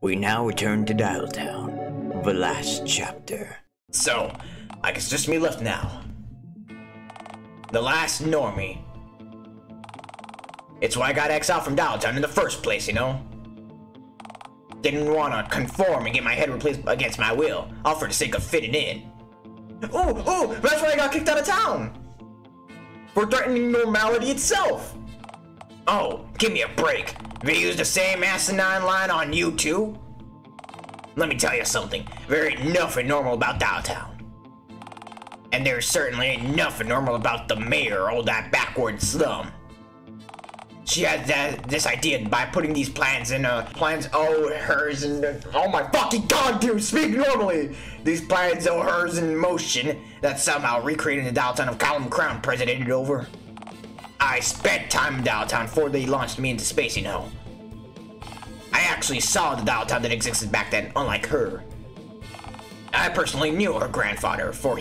We now return to Dialtown, the last chapter. So, I guess just me left now. The last normie. It's why I got exiled from Dialtown in the first place, you know? Didn't want to conform and get my head replaced against my will, all for the sake of fitting in. Ooh, that's why I got kicked out of town! For threatening normality itself! Oh, give me a break. They use the same asinine line on you too? Let me tell you something. There ain't nothing normal about Dialtown. And there certainly ain't nothing normal about the mayor or that backward slum. She had this idea by putting these plans in, hers, and oh my fucking god, dude, speak normally! These plans hers in motion that somehow recreated the Dialtown of Column Crown presided over. I spent time in Dialtown before they launched me into space, you know. I actually saw the Dialtown that existed back then, unlike her. I personally knew her grandfather, for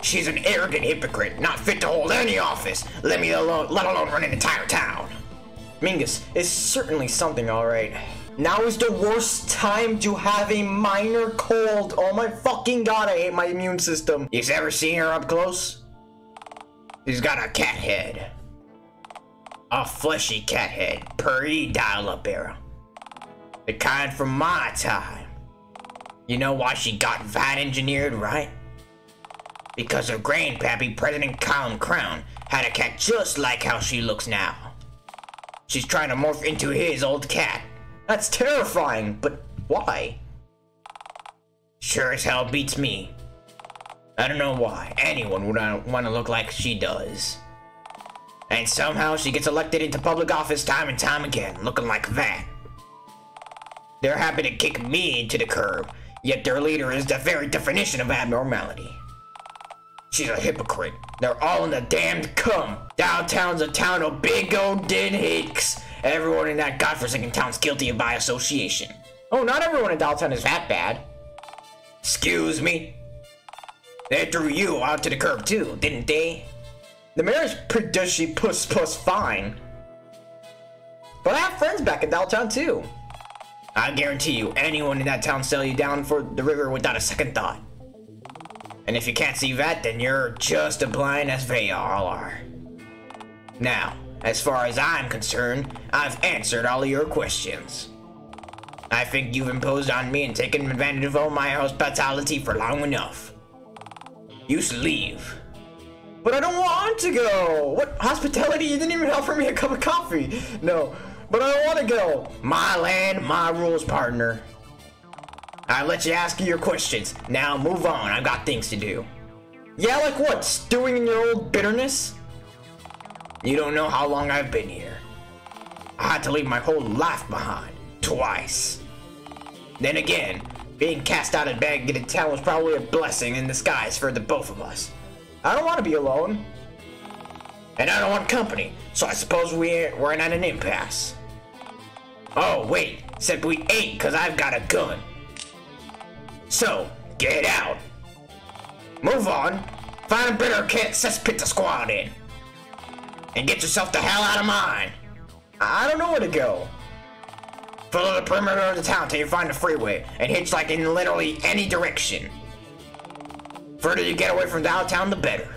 she's an arrogant hypocrite, not fit to hold any office, let alone run an entire town. Mingus is certainly something, alright. Now is the worst time to have a minor cold. Oh my fucking god, I hate my immune system. You ever seen her up close? She's got a cat head. A fleshy cat head, pre-dial-up era. The kind from my time. You know why she got that engineered, right? Because her grandpappy, President Colin Crown, had a cat just like how she looks now. She's trying to morph into his old cat. That's terrifying, but why? Sure as hell beats me. I don't know why anyone would want to look like she does. And somehow she gets elected into public office time and time again, looking like that. They're happy to kick me to the curb, yet their leader is the very definition of abnormality. She's a hypocrite. They're all in the damned cum. Dialtown's a town of big old dead hicks. Everyone in that godforsaken town's guilty by association. Oh, not everyone in Dialtown is that bad. Excuse me? They threw you out to the curb too, didn't they? The mayor's pretty dushy puss fine. But I have friends back in Dialtown too. I guarantee you, anyone in that town sell you down for the river without a second thought. And if you can't see that, then you're just as blind as they all are. Now, as far as I'm concerned, I've answered all of your questions. I think you've imposed on me and taken advantage of all my hospitality for long enough. You should leave. But I don't want to go! What hospitality? You didn't even offer me a cup of coffee! No, but I don't want to go! My land, my rules, partner. I let you ask your questions. Now move on, I've got things to do. Yeah, like what? Stewing in your old bitterness? You don't know how long I've been here. I had to leave my whole life behind. Twice. Then again, being cast out of Baghdad town was probably a blessing in disguise for the both of us. I don't want to be alone. And I don't want company, so I suppose we're at an impasse. Oh, wait, except we ain't, because I've got a gun. So, get out. Move on. Find a better cesspit to squat in. And get yourself the hell out of mine. I don't know where to go. Follow the perimeter of the town till you find the freeway and hitchhike in literally any direction. Further you get away from Dialtown, the better.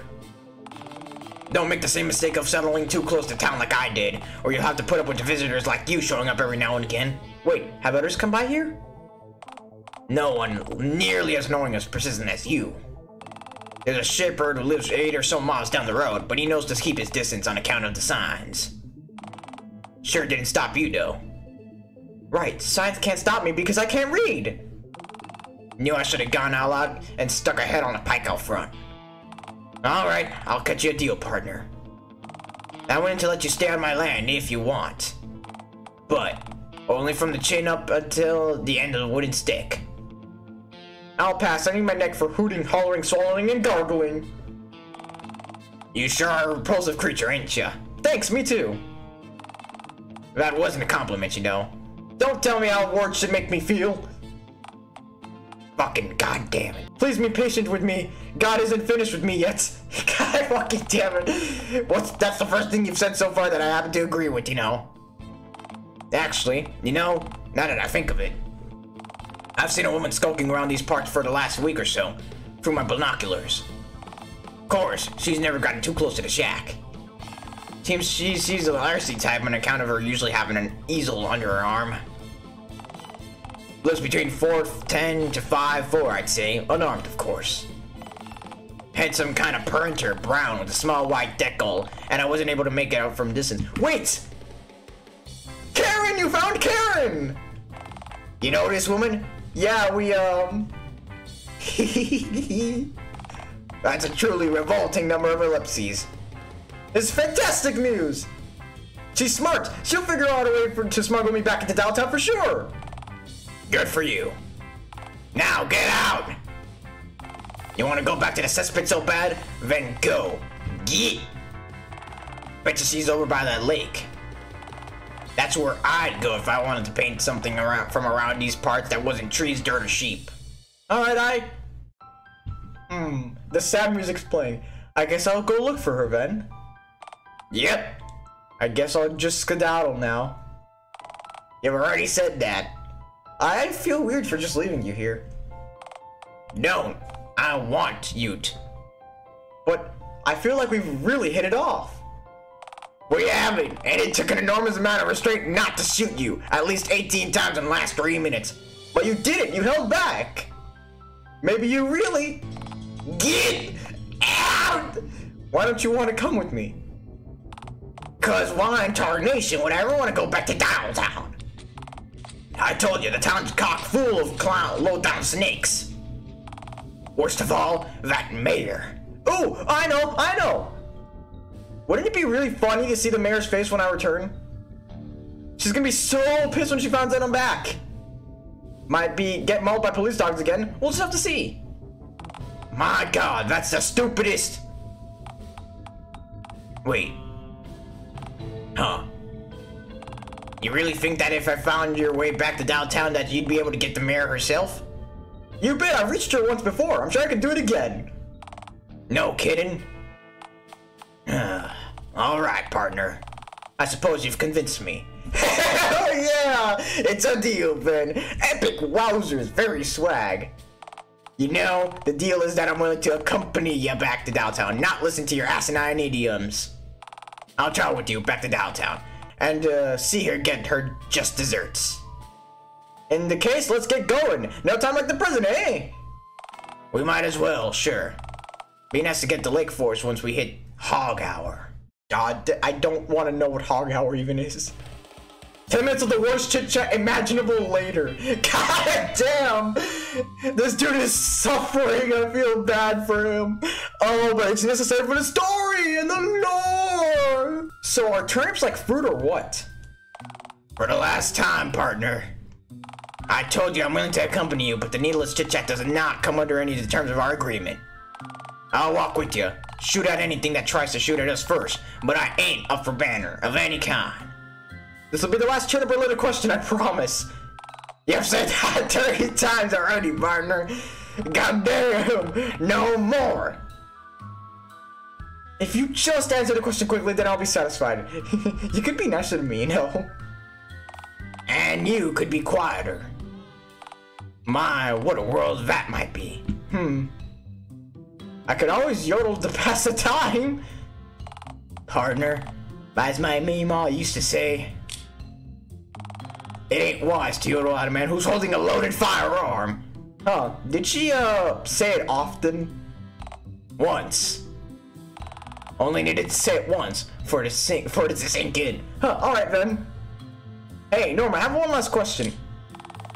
Don't make the same mistake of settling too close to town like I did, or you'll have to put up with visitors like you showing up every now and again. Wait, have others come by here? No one nearly as annoying as persistent as you. There's a shepherd who lives 8 or so miles down the road, but he knows to keep his distance on account of the signs. Sure didn't stop you though. Right, signs can't stop me because I can't read. Knew I should have gone all out and stuck a head on a pike out front. Alright, I'll cut you a deal, partner. I'm willing to let you stay on my land if you want. But only from the chin up until the end of the wooden stick. I'll pass. I need my neck for hooting, hollering, swallowing, and gargling. You sure are a repulsive creature, ain't ya? Thanks, me too. That wasn't a compliment, you know. Don't tell me how words should make me feel. Fucking goddamn it. Please be patient with me. God isn't finished with me yet. God fucking damn it. That's the first thing you've said so far that I happen to agree with, you know. Actually, you know, now that I think of it. I've seen a woman skulking around these parts for the last week or so, through my binoculars. Of course, she's never gotten too close to the shack. Seems she's the RC type on account of her usually having an easel under her arm. Lives between 4'10" to 5'4", I'd say, unarmed of course. Had some kind of painter, brown with a small white decal, and I wasn't able to make it out from distance. Wait! Karen, you found Karen! You know this woman? Yeah, we, That's a truly revolting number of ellipses. It's fantastic news! She's smart! She'll figure out a way to smuggle me back into Dialtown for sure! Good for you. Now get out! You wanna go back to the cesspit so bad? Then go. Get! Betcha she's over by that lake. That's where I'd go if I wanted to paint something from around these parts that wasn't trees, dirt, or sheep. Alright, the sad music's playing. I guess I'll go look for her then. Yep. I guess I'll just skedaddle now. You've already said that. I feel weird for just leaving you here. No, I want you to. But I feel like we've really hit it off. We haven't, and it took an enormous amount of restraint not to shoot you, at least 18 times in the last 3 minutes. But you didn't, you held back. Maybe you really... Get out! Why don't you want to come with me? Cause why in tarnation would I ever want to go back to Dialtown? I told you, the town's cock full of low-down snakes. Worst of all, that mayor. Oh, I know! Wouldn't it be really funny to see the mayor's face when I return? She's gonna be so pissed when she finds out I'm back. Might get mauled by police dogs again. We'll just have to see. My god, that's the stupidest. Wait. Huh. You really think that if I found your way back to Dialtown that you'd be able to get the mayor herself? You bet, I've reached her once before. I'm sure I can do it again. No kidding. Alright, partner. I suppose you've convinced me. Hell yeah! It's a deal, then. Epic wowzers, very swag. You know, the deal is that I'm willing to accompany you back to Dialtown, not listen to your asinine idioms. I'll travel with you back to Dialtown, and see her get her just desserts. In the case, let's get going. No time like the present, eh? We might as well, sure. Be nice to get to Lake Forest once we hit Hog Hour. God, I don't want to know what Hog Hour even is. 10 minutes of the worst chit-chat imaginable later. God damn! This dude is suffering. I feel bad for him. Oh, but it's necessary for the story and the lore. So are turnips like fruit or what? For the last time, partner. I told you I'm willing to accompany you, but the needless chit-chat does not come under any of the terms of our agreement. I'll walk with you. Shoot at anything that tries to shoot at us first, but I ain't up for banner of any kind. This will be the last turnip-related question, I promise. You've said that 30 times already, partner. Goddamn, no more. If you just answer the question quickly, then I'll be satisfied. You could be nicer to me, you know. And you could be quieter. My, what a world that might be. I could always yodel to pass the time. Partner, as my Meemaw used to say, it ain't wise to yodel at a man who's holding a loaded firearm. Huh, did she, say it often? Once. Only needed to say it once for it to sink in. Huh, alright then. Hey, Norma, I have one last question.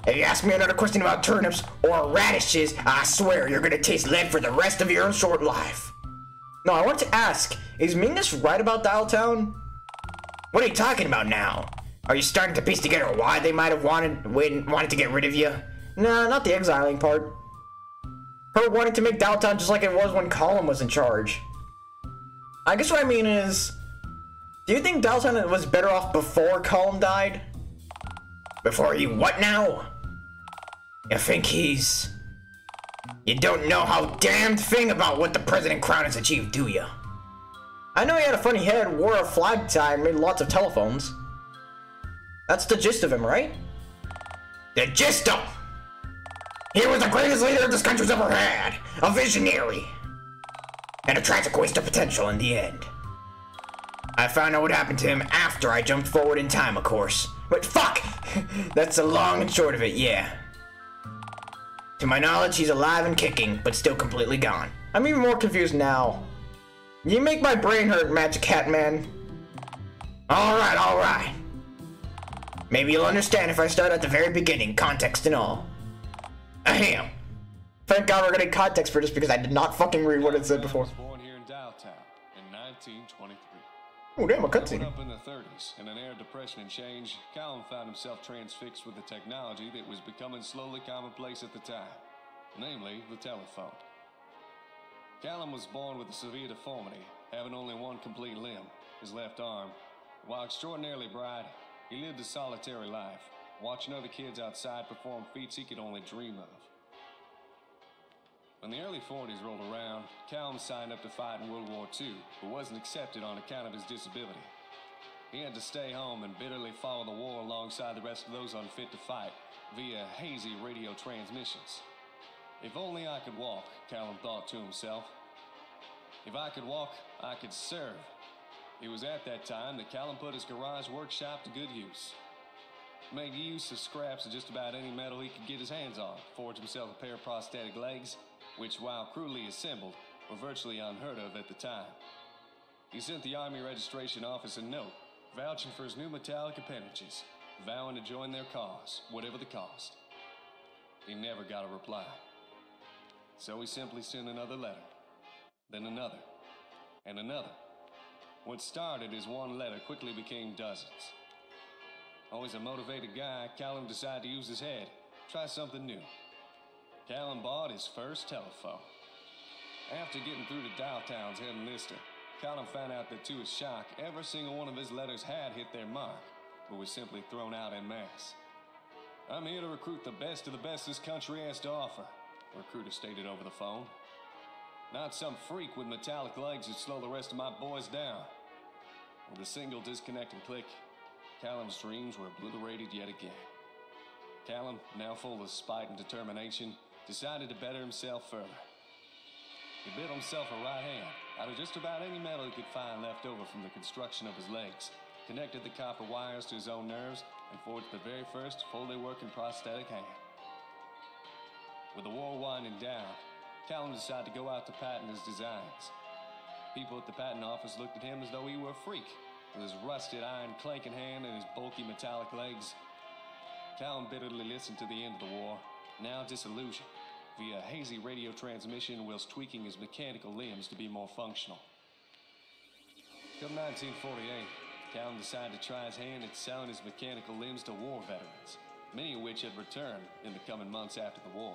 If you ask me another question about turnips or radishes, I swear you're gonna taste lead for the rest of your short life. No, I want to ask, is Mingus right about Dialtown? What are you talking about now? Are you starting to piece together why they might have wanted to get rid of you? Nah, not the exiling part. Her wanting to make Dialtown just like it was when Colin was in charge. I guess what I mean is, do you think Dialtown was better off before Colin died? Before he what now? You think he's... You don't know how damned thing about what the President Crown has achieved, do you? I know he had a funny head, wore a flag tie, and made lots of telephones. That's the gist of him, right? The gist of he was the greatest leader this country's ever had. A visionary. And a tragic waste of potential in the end. I found out what happened to him after I jumped forward in time, of course. But fuck! That's the long and short of it, yeah. To my knowledge, he's alive and kicking, but still completely gone. I'm even more confused now. You make my brain hurt, Magic Hat Man. Alright, alright. Maybe you'll understand if I start at the very beginning, context and all. Ahem. Thank God we're getting context for this because I did not fucking read what it said before. Was born here in Dialtown in 1923. Oh damn, a cutscene. Growing up in the 30s, in an era of depression and change, Callum found himself transfixed with the technology that was becoming slowly commonplace at the time, namely the telephone. Callum was born with a severe deformity, having only one complete limb, his left arm. While extraordinarily bright, he lived a solitary life, watching other kids outside perform feats he could only dream of. When the early 40s rolled around, Callum signed up to fight in World War II, but wasn't accepted on account of his disability. He had to stay home and bitterly follow the war alongside the rest of those unfit to fight via hazy radio transmissions. If only I could walk, Callum thought to himself. If I could walk, I could serve. It was at that time that Callum put his garage workshop to good use. Made use of scraps of just about any metal he could get his hands on, forged himself a pair of prosthetic legs, which, while crudely assembled, were virtually unheard of at the time. He sent the Army Registration Office a note, vouching for his new metallic appendages, vowing to join their cause, whatever the cost. He never got a reply. So he simply sent another letter, then another, and another. What started as one letter quickly became dozens. Always a motivated guy, Callum decided to use his head, try something new. Callum bought his first telephone. After getting through to Dialtown's head enlister, Callum found out that to his shock, every single one of his letters had hit their mark, but was simply thrown out en masse. I'm here to recruit the best of the best this country has to offer, the recruiter stated over the phone. Not some freak with metallic legs who'd slow the rest of my boys down. With a single disconnecting click, Callum's dreams were obliterated yet again. Callum, now full of spite and determination, decided to better himself further. He built himself a right hand out of just about any metal he could find left over from the construction of his legs, connected the copper wires to his own nerves, and forged the very first fully working prosthetic hand. With the war winding down, Callum decided to go out to patent his designs. People at the patent office looked at him as though he were a freak, with his rusted iron clanking hand and his bulky metallic legs. Callum bitterly listened to the end of the war, now disillusioned, via hazy radio transmission whilst tweaking his mechanical limbs to be more functional. Come 1948, Callum decided to try his hand at selling his mechanical limbs to war veterans, many of which had returned in the coming months after the war.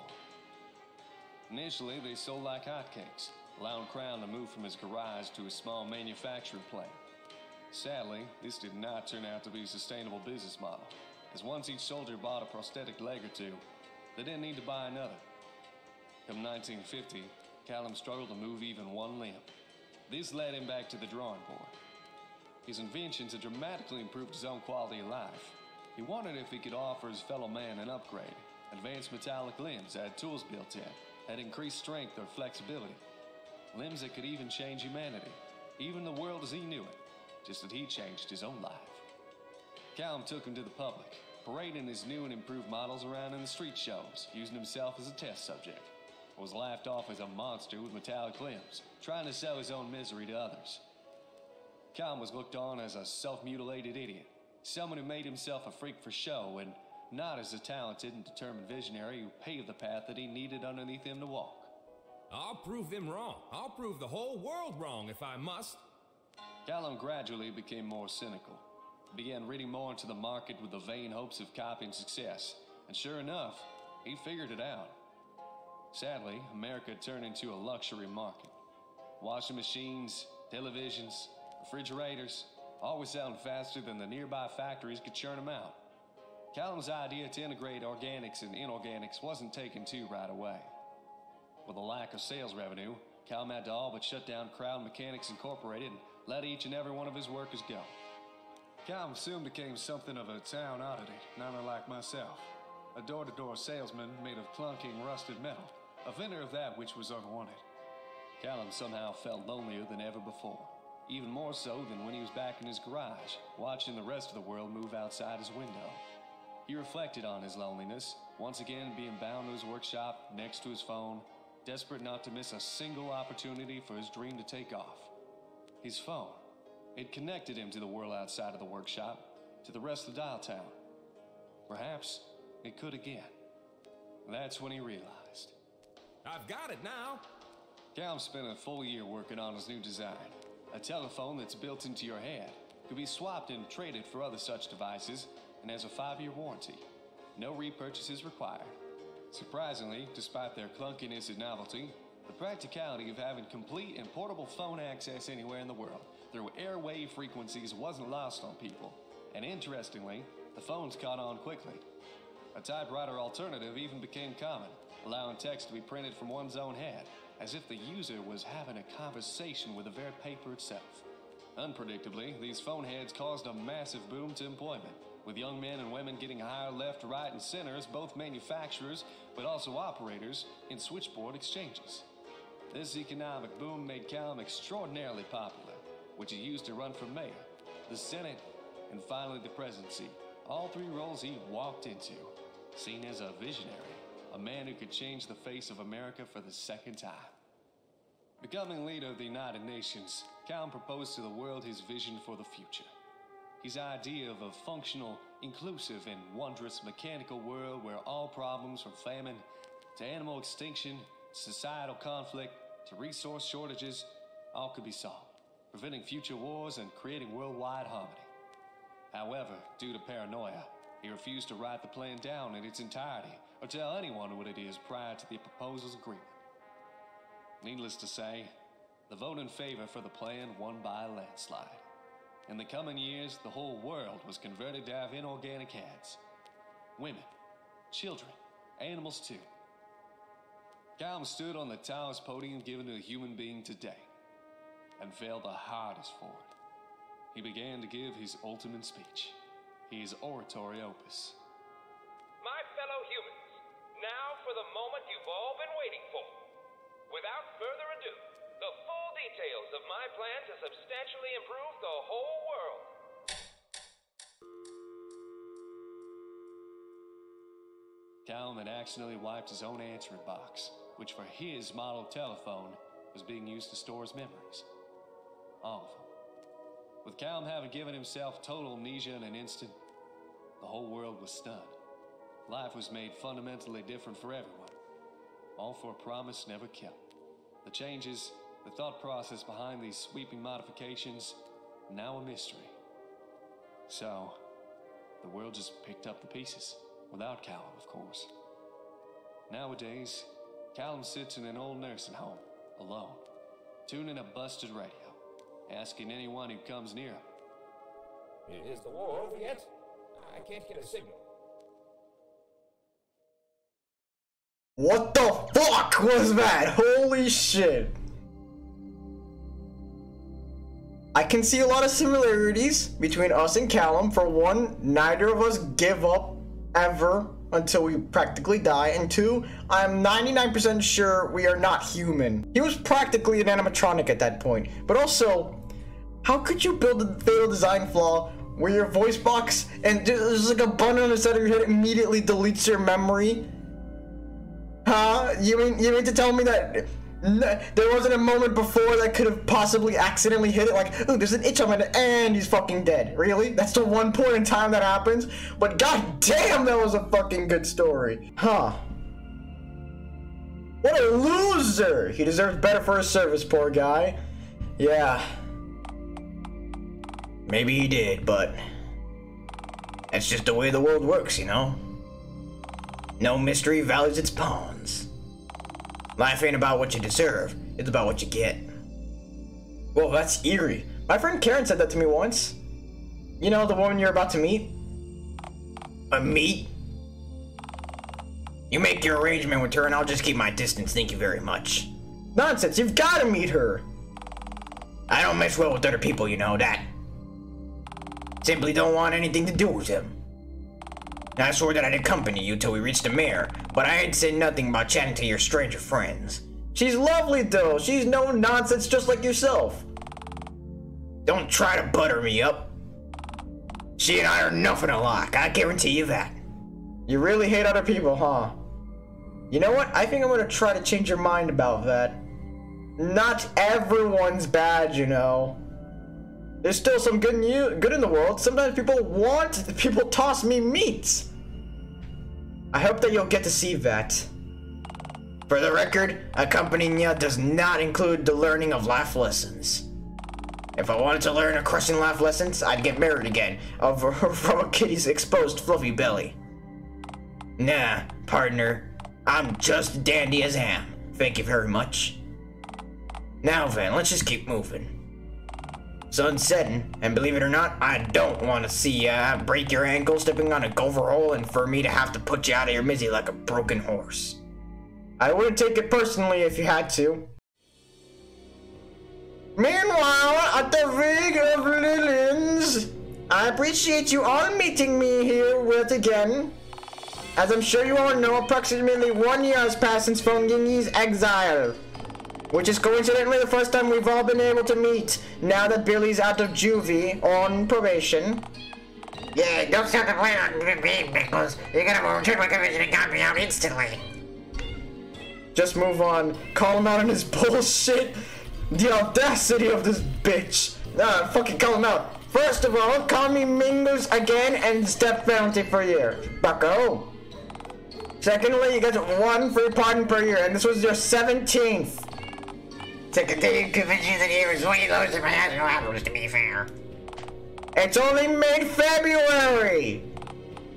Initially, they sold like hotcakes, allowing Crown to move from his garage to a small manufacturing plant. Sadly, this did not turn out to be a sustainable business model, as once each soldier bought a prosthetic leg or two, they didn't need to buy another. Come 1950, Callum struggled to move even one limb. This led him back to the drawing board. His inventions had dramatically improved his own quality of life. He wondered if he could offer his fellow man an upgrade. Advanced metallic limbs had tools built in, had increased strength or flexibility. Limbs that could even change humanity, even the world as he knew it, just that he changed his own life. Callum took him to the public, parading his new and improved models around in the street shows, using himself as a test subject. Was laughed off as a monster with metallic limbs, trying to sell his own misery to others. Callum was looked on as a self-mutilated idiot, someone who made himself a freak for show, and not as a talented and determined visionary who paved the path that he needed underneath him to walk. I'll prove them wrong. I'll prove the whole world wrong if I must. Callum gradually became more cynical. He began reading more into the market with the vain hopes of copying success, and sure enough, he figured it out. Sadly, America turned into a luxury market. Washing machines, televisions, refrigerators, all were selling faster than the nearby factories could churn them out. Callum's idea to integrate organics and inorganics wasn't taken to right away. With a lack of sales revenue, Callum had to all but shut down Crowd Mechanics Incorporated and let each and every one of his workers go. Callum soon became something of a town oddity, not unlike myself. a door-to-door salesman made of clunking rusted metal, a vendor of that which was unwanted. Callum somehow felt lonelier than ever before, even more so than when he was back in his garage, watching the rest of the world move outside his window. He reflected on his loneliness, once again being bound to his workshop, next to his phone, desperate not to miss a single opportunity for his dream to take off. His phone. It connected him to the world outside of the workshop, to the rest of Dialtown. Perhaps it could again. That's when he realized. I've got it now. Callum spent a full year working on his new design. A telephone that's built into your head, could be swapped and traded for other such devices, and has a 5-year warranty. No repurchases required. Surprisingly, despite their clunkiness and novelty, the practicality of having complete and portable phone access anywhere in the world through airwave frequencies wasn't lost on people. And interestingly, the phones caught on quickly. A typewriter alternative even became common, allowing text to be printed from one's own head, as if the user was having a conversation with the very paper itself. Unpredictably, these phone heads caused a massive boom to employment, with young men and women getting hired left, right, and center as both manufacturers, but also operators in switchboard exchanges. This economic boom made Callum extraordinarily popular, which he used to run for mayor, the Senate, and finally the presidency, all 3 roles he walked into, seen as a visionary, a man who could change the face of America for the 2nd time. Becoming leader of the United Nations, Callum proposed to the world his vision for the future. His idea of a functional, inclusive, and wondrous mechanical world where all problems from famine to animal extinction, societal conflict to resource shortages, all could be solved, preventing future wars and creating worldwide harmony. However, due to paranoia, he refused to write the plan down in its entirety or tell anyone what it is prior to the proposal's agreement. Needless to say, the vote in favor for the plan won by a landslide. In the coming years, the whole world was converted to have inorganic heads. Women, children, animals too. Callum stood on the tallest podium given to a human being today and failed the hardest for it. He began to give his ultimate speech, his oratory opus. My fellow humans, now for the moment you've all been waiting for. Without further ado, the full details of my plan to substantially improve the whole world. Callum had accidentally wiped his own answering box, which for his model telephone was being used to store his memories. All of them. With Callum having given himself total amnesia in an instant, the whole world was stunned. Life was made fundamentally different for everyone, all for a promise never kept. The changes, the thought process behind these sweeping modifications, now a mystery. So, the world just picked up the pieces, without Callum, of course. Nowadays, Callum sits in an old nursing home, alone, tuning a busted radio, asking anyone who comes near him. Is the war over yet? I can't get a signal. What the fuck was that? Holy shit. I can see a lot of similarities between us and Callum. For one, neither of us give up ever until we practically die. And two, I'm 99% sure we are not human. He was practically an animatronic at that point. But also, how could you build a fatal design flaw where your voice box and there's like a button on the side of your head immediately deletes your memory? Huh? You mean to tell me that there wasn't a moment before that could have possibly accidentally hit it? Like, ooh, there's an itch on my neck, and he's fucking dead. Really? That's the one point in time that happens? But goddamn, that was a fucking good story. Huh. What a loser! He deserves better for his service, poor guy. Yeah. Maybe he did, but that's just the way the world works, you know? No mystery values its pawns. Life ain't about what you deserve, it's about what you get. Whoa, that's eerie. My friend Karen said that to me once. You know, the woman you're about to meet? Meet? You make your arrangement with her and I'll just keep my distance, thank you very much. Nonsense, you've gotta meet her. I don't mess well with other people, you know that. Simply don't want anything to do with them. I swore that I'd accompany you till we reached the mayor, but I ain't said nothing about chatting to your stranger friends. She's lovely though. She's no nonsense just like yourself. Don't try to butter me up. She and I are nothing alike, I guarantee you that. You really hate other people, huh? You know what? I think I'm gonna try to change your mind about that. Not everyone's bad, you know. There's still some good in the world. Sometimes people toss me meat. I hope that you'll get to see that. For the record, accompanying you does not include the learning of life lessons. If I wanted to learn a crushing life lessons, I'd get married again from a kitty's exposed fluffy belly. Nah, partner, I'm just dandy as ham. Thank you very much. Now then, let's just keep moving. Sun's setting, and believe it or not, I don't want to see ya break your ankle stepping on a gopher hole and for me to have to put you out of your misery like a broken horse. I wouldn't take it personally if you had to. Meanwhile, at the Rig of Lilians, I appreciate you all meeting me here once again. As I'm sure you all know, approximately 1 year has passed since Fongingi's exile. Which is coincidentally the first time we've all been able to meet, now that Billy's out of juvie on probation. Yeah, don't start to play on me, Nicholas. You're gonna return my commission and got me out instantly. Just move on. Call him out on his bullshit. The audacity of this bitch. Fucking call him out. First of all, call me Mingus again and step penalty per year. Bucko. Secondly, you get 1 free pardon per year, and this was your 17th. To continue convincing that he was way lower than my actual apples, to be fair. It's only mid-February!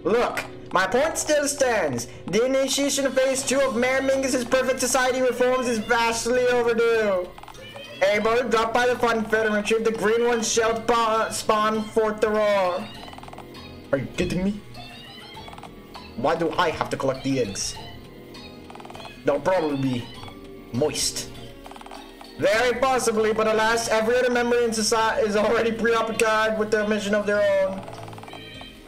Look, my point still stands. The initiation of phase 2 of Mayor Mingus' perfect society reforms is vastly overdue. Able, drop by the fun field and retrieve the green one's shelled spawn for the roar. Are you kidding me? Why do I have to collect the eggs? They'll probably be moist. Very possibly, but alas, every other member in society is already preoccupied with their mission of their own.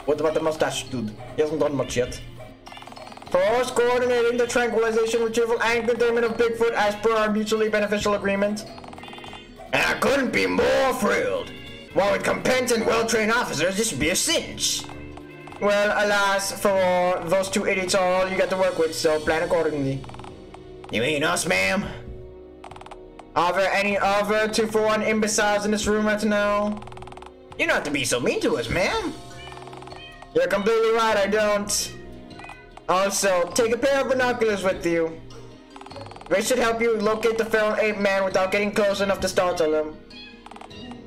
What about the mustache dude? He hasn't done much yet. For us, coordinating the tranquilization, retrieval, and containment of Bigfoot as per our mutually beneficial agreement. And I couldn't be more thrilled. While with competent, well-trained officers, this would be a cinch. Well, alas, for those 2 idiots are all you got to work with, so plan accordingly. You mean us, ma'am? Are there any other 2-for-1 imbeciles in this room right now? You don't have to be so mean to us, ma'am. You're completely right, I don't. Also, take a pair of binoculars with you. They should help you locate the feral ape man without getting close enough to startle him.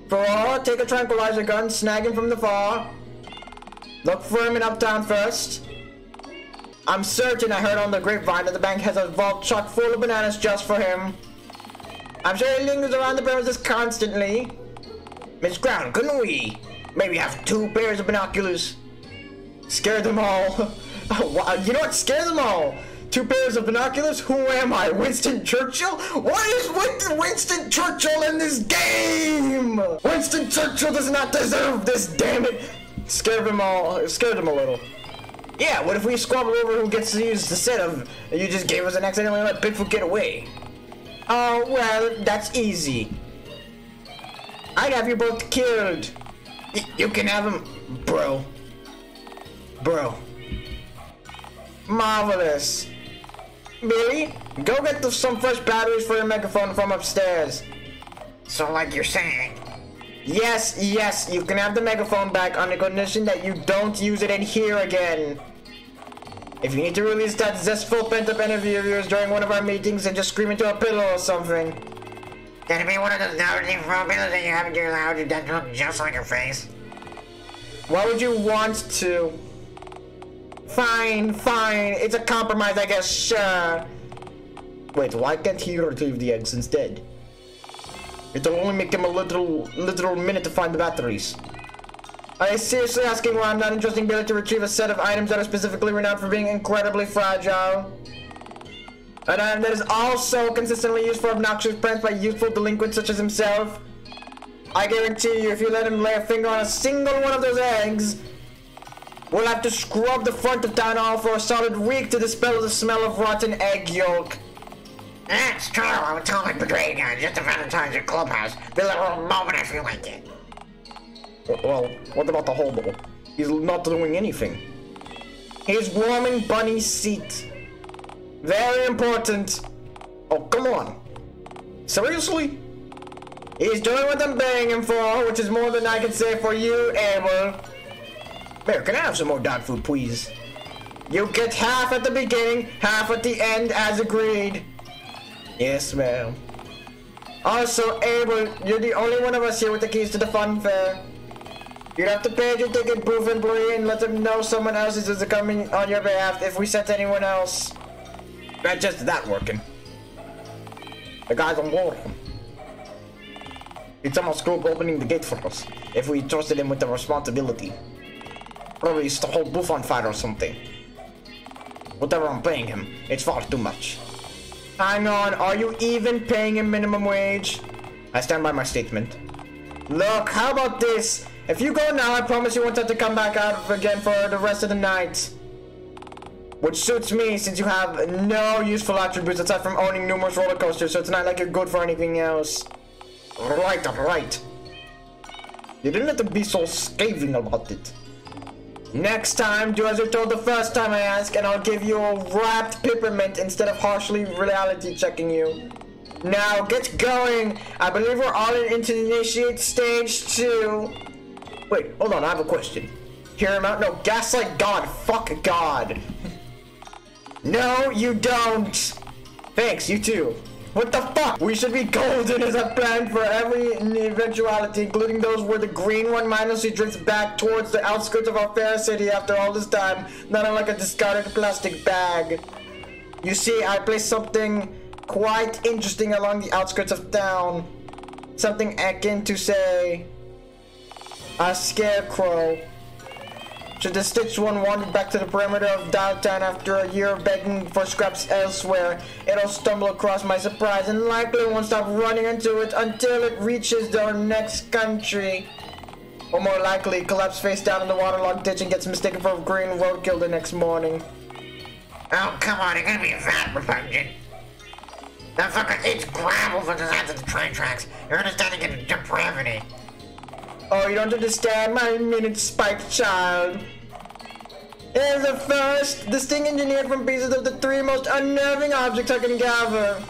For all, take a tranquilizer gun, snag him from the far. Look for him in Uptown first. I'm certain I heard on the grapevine that the bank has a vault chock full of bananas just for him. I'm sure he lingers around the premises constantly. Miss Crown, couldn't we maybe have 2 pairs of binoculars? Scare them all. You know what? Scare them all. 2 pairs of binoculars? Who am I? Winston Churchill? What is with Winston Churchill in this game? Winston Churchill does not deserve this, damn it. Scare them all. Scare them a little. Yeah, what if we squabble over who gets to use the set of you just gave us and accidentally let Bigfoot get away? Oh, well, that's easy. I'd have you both killed. You can have him, bro. Bro. Marvelous. Billy, go get some fresh batteries for your megaphone from upstairs. So like you're saying? Yes, you can have the megaphone back on the condition that you don't use it in here again. If you need to release that zestful pent-up energy of yours during one of our meetings, then just scream into a pillow or something. Can it be one of those novelty pillows that you have in your lounge that look just like your face? Why would you want to? Fine. It's a compromise, I guess, sure. Wait, why can't he retrieve the eggs instead? It'll only make him a literal minute to find the batteries. Are you seriously asking why I'm not entrusting Billy to retrieve a set of items that are specifically renowned for being incredibly fragile? An item that is also consistently used for obnoxious pranks by youthful delinquents such as himself? I guarantee you, if you let him lay a finger on a single one of those eggs, We'll have to scrub the front of town hall for a solid week to dispel the smell of rotten egg yolk. That's true. I would tell my brigade guy just to vandalize your clubhouse. Be a little moment if you like it. Well, what about the hobo? He's not doing anything. He's warming Bunny's seat. Very important. Oh, come on. Seriously? He's doing what I'm paying him for, which is more than I can say for you, Abel. Here, can I have some more dog food, please? You get half at the beginning, half at the end, as agreed. Yes, ma'am. Also, Abel, you're the only one of us here with the keys to the fun fair. You'd have to pay your ticket, proof and plea, and let them know someone else is coming on your behalf if we sent anyone else. Not just that working. The guy's on board. It's almost scope opening the gate for us, if we trusted him with the responsibility. Probably used to hold booth on fire or something. Whatever I'm paying him, it's far too much. Hang on, are you even paying him minimum wage? I stand by my statement. Look, how about this? If you go now, I promise you won't have to come back out again for the rest of the night. Which suits me, since you have no useful attributes aside from owning numerous roller coasters, so it's not like you're good for anything else. Right. You didn't have to be so scathing about it. Next time, do as you're told the first time I ask, and I'll give you a wrapped peppermint instead of harshly reality checking you. Now, get going. I believe we're all into the initiate stage 2. Wait, hold on, I have a question. Hear him out? No, gaslight God. Fuck God. No, you don't. Thanks, you too. What the fuck? We should be golden as a plan for every eventuality, including those where the green one mindlessly drifts back towards the outskirts of our fair city after all this time, not unlike a discarded plastic bag. You see, I placed something quite interesting along the outskirts of town. Something akin to, say, a scarecrow. Should the stitched one wander back to the perimeter of Dialtown after a year of begging for scraps elsewhere, it'll stumble across my surprise and likely won't stop running into it until it reaches the next country. Or more likely, collapse face down in the waterlogged ditch and gets mistaken for green roadkill the next morning. Oh, come on, you're gonna be that repugnant. That fucker eats gravel for the sides of the train tracks. You're understanding it depravity. Oh, you don't understand my minute spike child. Here's the first, this thing engineered from pieces of the 3 most unnerving objects I can gather.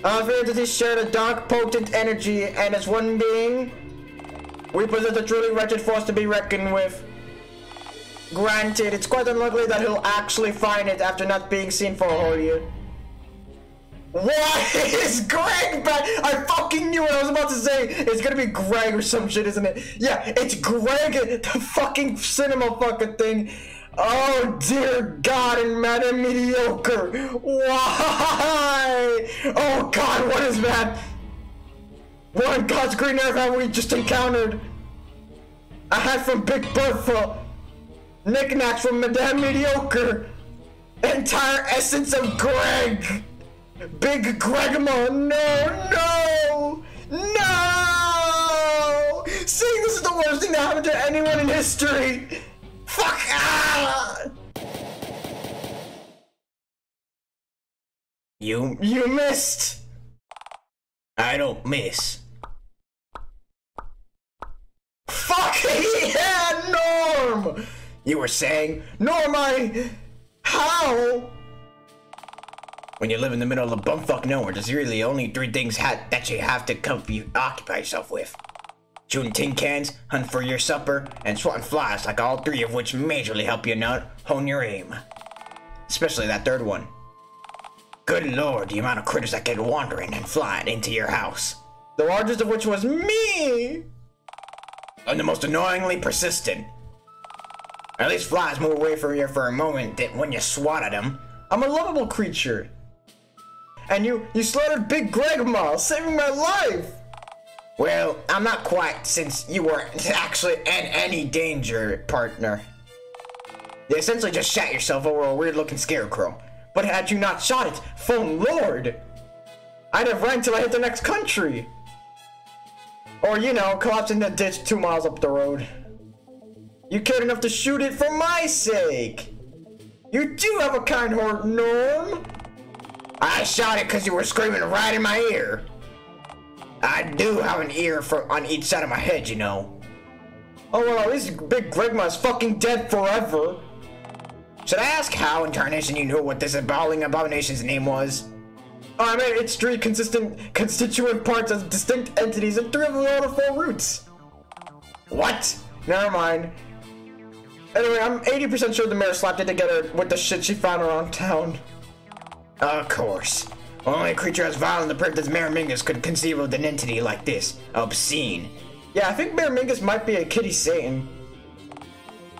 Our entities share a dark, potent energy, and as one being, we possess a truly wretched force to be reckoned with. Granted, it's quite unlikely that he'll actually find it after not being seen for a whole year. What is Greg back? I fucking knew it. I was about to say it's gonna be Greg or some shit, isn't it? Yeah, it's Greg, the fucking cinema fucking thing. Oh dear God, and Madam Mediocre. Why? Oh God, what is that? What in God's green earth have we just encountered? A hat from Big Bertha. Knickknacks from Madame Mediocre. Entire essence of Greg. Big Gregma, no! See, this is the worst thing that happened to anyone in history! Fuck! You missed! I don't miss. Fuck yeah, Norm! You were saying, Norm, how? When you live in the middle of bumfuck nowhere, there's really only 3 things that you have to occupy yourself with. Shooting tin cans, hunting for your supper, and swatting flies, like all 3 of which majorly help you not hone your aim. Especially that 3rd one. Good lord, the amount of critters that get wandering and flying into your house. The largest of which was me! And the most annoyingly persistent. At least flies move away from you for a moment when you swat at them. I'm a lovable creature. And you slaughtered Big Gregma, saving my life! Well, I'm not quite, since you weren't actually in any danger, partner. You essentially just shot yourself over a weird-looking scarecrow. But had you not shot it, phone lord, I'd have ran till I hit the next country. Or, collapse in the ditch 2 miles up the road. You cared enough to shoot it for my sake. You do have a kind heart, Norm. I shot it because you were screaming right in my ear. I do have an ear on each side of my head, you know. Oh well, at least Big Gregma's fucking dead forever. Should I ask how in tarnation you knew what this appalling abomination's name was? Oh, I mean, it's three constituent parts as distinct entities and 3 of them are 4 roots. What? Never mind. Anyway, I'm 80% sure the mayor slapped it together with the shit she found around town. Of course. Only a creature as vile and depraved as Mayor Mingus could conceive of an entity like this. Obscene. Yeah, I think Mayor Mingus might be a kitty Satan.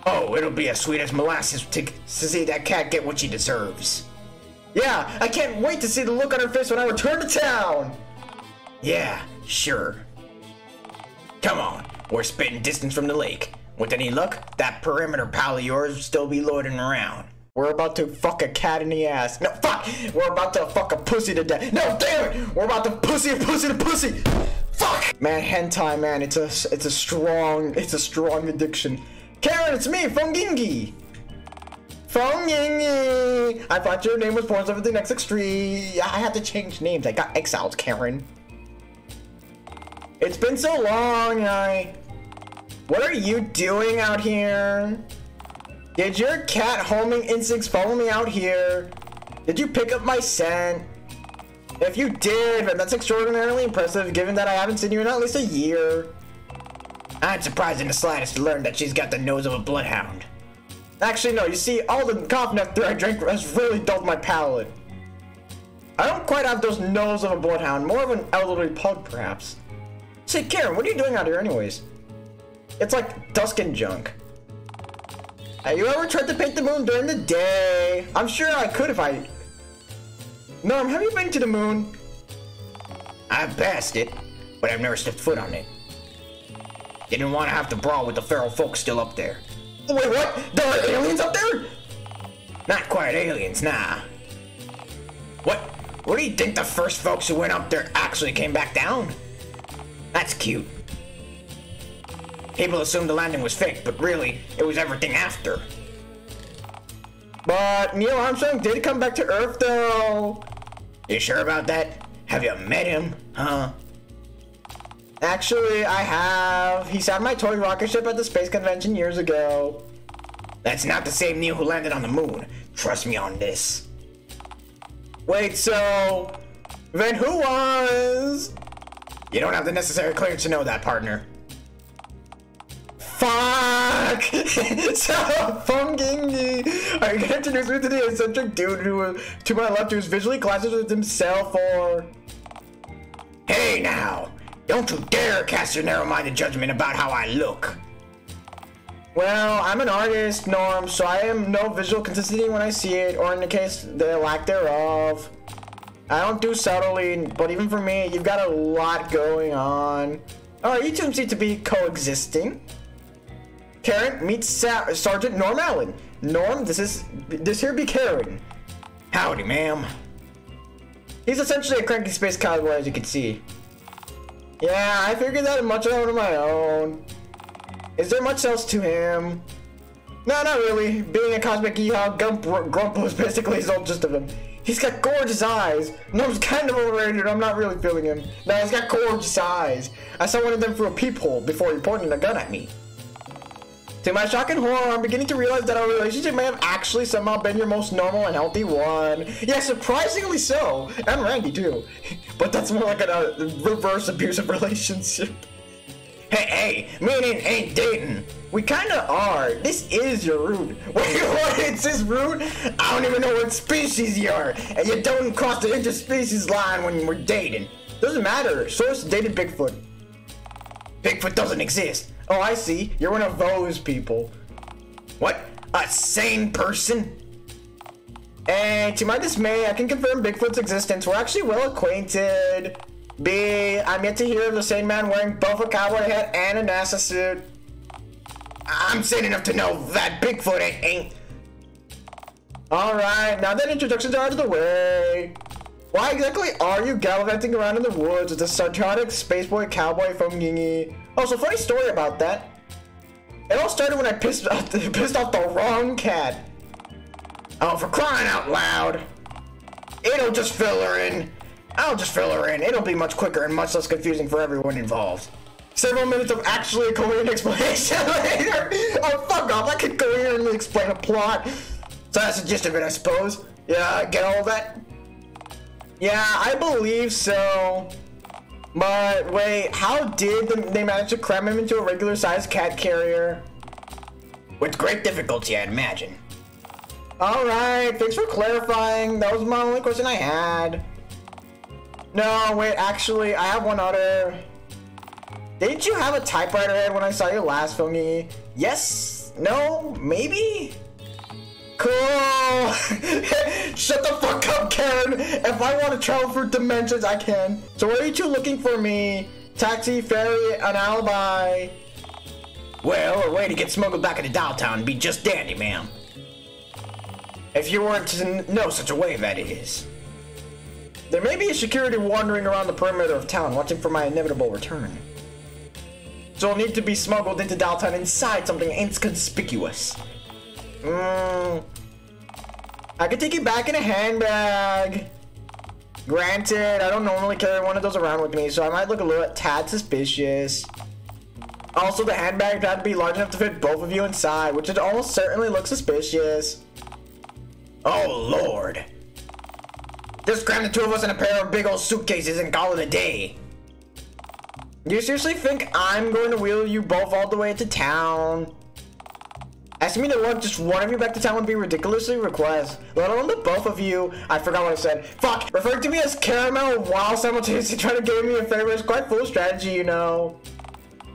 Oh, it'll be as sweet as molasses to see that cat get what she deserves. Yeah, I can't wait to see the look on her face when I return to town. Yeah, sure. Come on, we're spitting distance from the lake. With any luck, that perimeter pal of yours will still be loitering around. We're about to fuck a cat in the ass. No, fuck! We're about to fuck a pussy to death. No, damn it! We're about to pussy a pussy to pussy! Fuck! Man, hentai, man, it's a strong addiction. Karen, it's me, Fungingi! Fungingi! I thought your name was Porn 17XX3. I had to change names. I got exiled, Karen. It's been so long, What are you doing out here? Did your cat homing instincts follow me out here? Did you pick up my scent? If you did, then that's extraordinarily impressive given that I haven't seen you in at least a year. I'm surprised in the slightest to learn that she's got the nose of a bloodhound. Actually, no, you see, all the cough nectar I drank has really dulled my palate. I don't quite have those nose of a bloodhound, more of an elderly pug, perhaps. Say, Karen, what are you doing out here anyways? It's like dusk and junk. Have you ever tried to paint the moon during the day? I'm sure I could if I... Norm, have you been to the moon? I've passed it, but I've never stepped foot on it. Didn't want to have to brawl with the feral folks still up there. Wait, what? There are aliens up there? Not quite aliens, nah. What do you think the first folks who went up there actually came back down? That's cute. People assumed the landing was fake, but really, it was everything after. But Neil Armstrong did come back to Earth, though. You sure about that? Have you met him, huh? Actually, I have. He sat my toy rocket ship at the space convention years ago. That's not the same Neil who landed on the moon. Trust me on this. Wait, so... Then who was... You don't have the necessary clearance to know that, partner. Fuck! So, Fungingi! Are you gonna introduce me to the eccentric dude who, to my left, who's visually classes with himself, or... Hey now! Don't you dare cast your narrow-minded judgment about how I look! Well, I'm an artist, Norm, so I am no visual consistency when I see it, or in the case, the lack thereof. I don't do subtly, but even for me, you've got a lot going on. Alright, you two seem to be coexisting. Karen, meet Sergeant Norm Allen. Norm, this here be Karen. Howdy, ma'am. He's essentially a cranky space cowboy, as you can see. Yeah, I figured that much out on my own. Is there much else to him? No, not really. Being a cosmic yeehaw grump was basically his old gist of him. He's got gorgeous eyes. Norm's kind of overrated. I'm not really feeling him. No, he's got gorgeous eyes. I saw one of them through a peephole before he pointed a gun at me. To my shock and horror, I'm beginning to realize that our relationship may have actually somehow been your most normal and healthy one. Yeah, surprisingly so. And Randy, too. But that's more like a reverse abusive relationship. Hey, me and him ain't dating. We kinda are. This is your root. Wait, what? It's his root? I don't even know what species you are, and you don't cross the interspecies line when we're dating. Doesn't matter. Source dated Bigfoot. Bigfoot doesn't exist. Oh, I see. You're one of those people. What? A sane person? And to my dismay, I can confirm Bigfoot's existence. We're actually well acquainted. B, I'm yet to hear of the same man wearing both a cowboy hat and a NASA suit. I'm sane enough to know that Bigfoot ain't. Alright, now that introductions are out of the way, why exactly are you gallivanting around in the woods with a psychotic spaceboy cowboy from Yingy? Oh, so funny story about that. It all started when I pissed off the wrong cat. Oh, for crying out loud. It'll just fill her in. I'll just fill her in. It'll be much quicker and much less confusing for everyone involved. Several minutes of actually a coherent explanation later. Oh, fuck off. I can coherently explain a plot. So that's the gist of it, I suppose. Yeah, get all that? Yeah, I believe so. But wait, how did they manage to cram him into a regular-sized cat carrier? With great difficulty, I'd imagine. Alright, thanks for clarifying. That was my only question I had. No, wait, actually, I have one other. Didn't you have a typewriter head when I saw you last, Fungi? Yes? No? Maybe? Cool! Shut the fuck up, Karen! If I want to travel through dimensions, I can. So what are you two looking for me? Taxi, ferry, an alibi? Well, a way to get smuggled back into Dialtown would be just dandy, ma'am. If you weren't to know such a way, that is. There may be a security wandering around the perimeter of town, watching for my inevitable return. So I'll need to be smuggled into Dialtown inside something inconspicuous. I could take you back in a handbag. Granted, I don't normally carry one of those around with me, so I might look a little tad suspicious. Also, the handbag had to be large enough to fit both of you inside, which would almost certainly look suspicious. Oh, Lord. Just cram the two of us in a pair of big old suitcases and call it a day. Do you seriously think I'm going to wheel you both all the way to town? Asking me to walk just one of you back to town would be ridiculously request, let alone the both of you. I forgot what I said. Fuck! Referring to me as Caramel while simultaneously trying to give me a favor is quite foolish strategy, you know.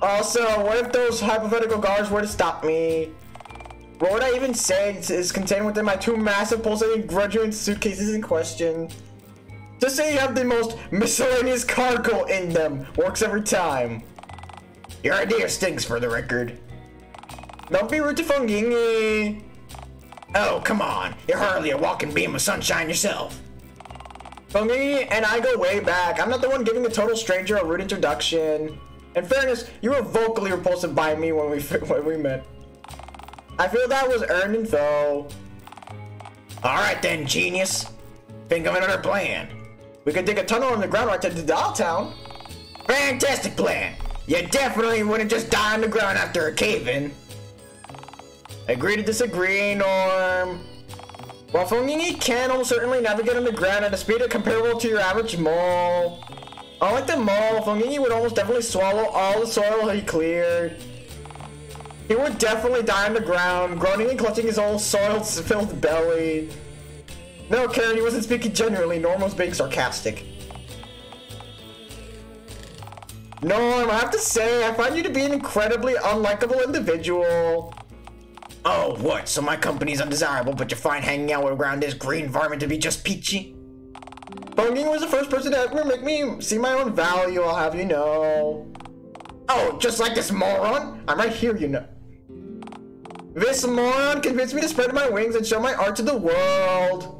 Also, what if those hypothetical guards were to stop me? What would I even say is contained within my two massive pulsating graduate suitcases in question? Just say you have the most miscellaneous cargo in them. Works every time. Your idea stinks, for the record. Don't be rude to Fungingi. Oh, come on. You're hardly a walking beam of sunshine yourself. Fungingi and I go way back. I'm not the one giving a total stranger a rude introduction. In fairness, you were vocally repulsive by me when we met. I feel that was earned info. Alright then, genius. Think of another plan. We could dig a tunnel underground right to Dialtown. Fantastic plan. You definitely wouldn't just die on the ground after a cave-in. Agree to disagree, Norm. While Fungingi can almost certainly navigate underground at a speed comparable to your average mole. Unlike the mole, Fungingi would almost definitely swallow all the soil he cleared. He would definitely die on the ground, groaning and clutching his old soil-filled belly. No, Karen, he wasn't speaking genuinely. Norm was being sarcastic. Norm, I have to say, I find you to be an incredibly unlikable individual. Oh, what? So my company's undesirable, but you find hanging out around this green varmint to be just peachy? Fungingi was the first person to ever make me see my own value, I'll have you know. Oh, just like this moron? I'm right here, you know. This moron convinced me to spread my wings and show my art to the world.